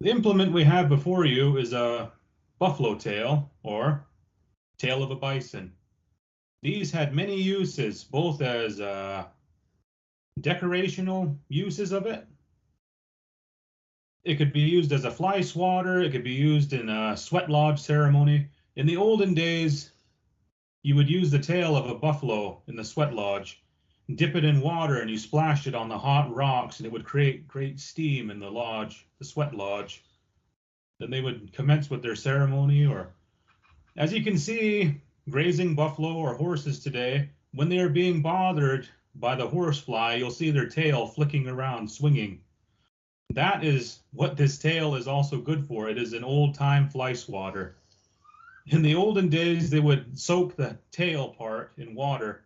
The implement we have before you is a buffalo tail or tail of a bison. These had many uses, both as decorational uses of it. It could be used as a fly swatter. It could be used in a sweat lodge ceremony. In the olden days, you would use the tail of a buffalo in the sweat lodge, dip it in water, and you splashed it on the hot rocks, and it would create great steam in the lodge, the sweat lodge. Then they would commence with their ceremony, or as you can see, grazing buffalo or horses today, when they are being bothered by the horsefly, you'll see their tail flicking around, swinging. That is what this tail is also good for. It is an old-time fly swatter. In the olden days, they would soak the tail part in water.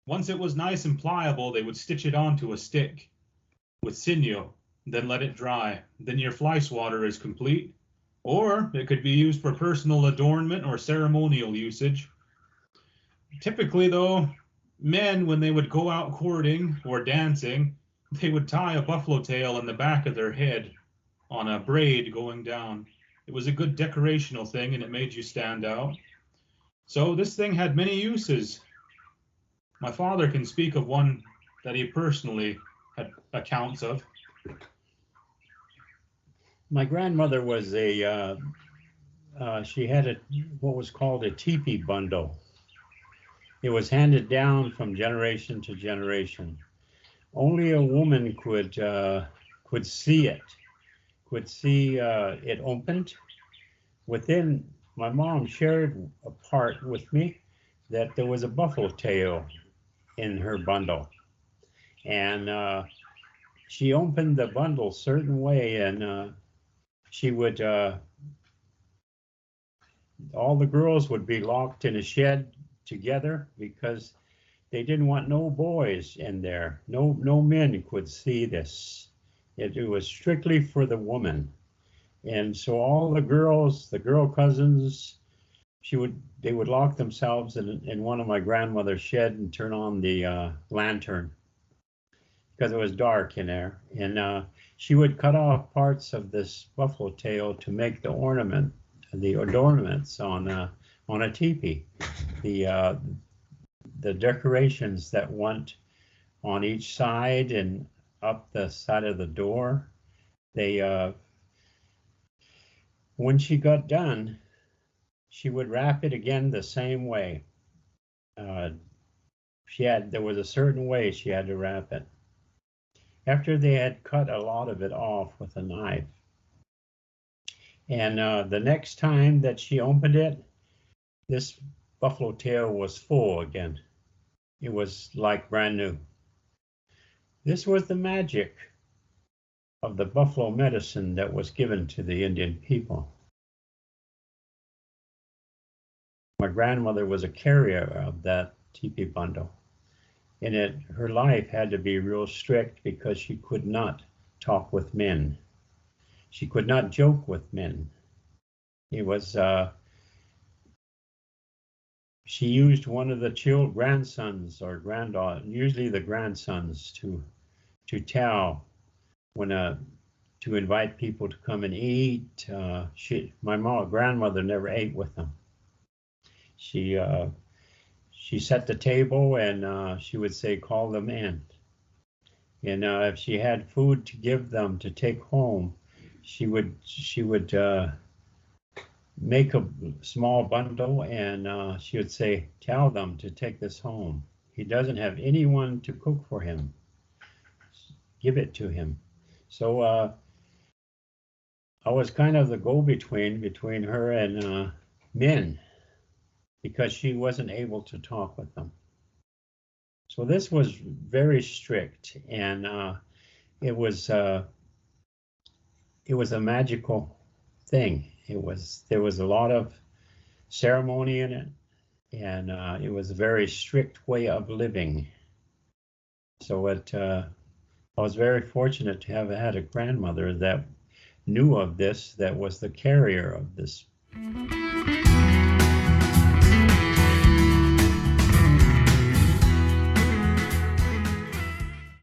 Once it was nice and pliable, they would stitch it onto a stick with sinew, then let it dry. Then your fly swatter is complete. Or it could be used for personal adornment or ceremonial usage. Typically, though, men, when they would go out courting or dancing, they would tie a buffalo tail in the back of their head on a braid going down. It was a good decorational thing, and it made you stand out. So this thing had many uses. My father can speak of one that he personally had accounts of. My grandmother was she had what was called a teepee bundle. It was handed down from generation to generation. Only a woman could see it, it opened. Within, my mom shared a part with me that there was a buffalo tail in her bundle. And she opened the bundle a certain way, and she would, all the girls would be locked in a shed together because they didn't want no boys in there. No men could see this. It was strictly for the woman. And so all the girls, the girl cousins, they would lock themselves in one of my grandmother's shed and turn on the lantern because it was dark in there. And she would cut off parts of this buffalo tail to make the adornments on a teepee. The decorations that went on each side and up the side of the door, when she got done, she would wrap it again the same way. There was a certain way she had to wrap it. After they had cut a lot of it off with a knife. And the next time that she opened it, this buffalo tail was full again. It was like brand new. This was the magic of the buffalo medicine that was given to the Indian people. My grandmother was a carrier of that teepee bundle. And her life had to be real strict because she could not talk with men. She could not joke with men. It was, she used one of the grandsons or granddaughters, usually the grandsons, to tell when to invite people to come and eat. My grandmother never ate with them. She set the table and she would say, call them in. And if she had food to give them to take home, she would make a small bundle and she would say, tell them to take this home. He doesn't have anyone to cook for him. Give it to him. So I was kind of the go-between between her and men, because she wasn't able to talk with them. So this was very strict, and it was a magical thing. There was a lot of ceremony in it, and it was a very strict way of living. So I was very fortunate to have had a grandmother that knew of this, that was the carrier of this.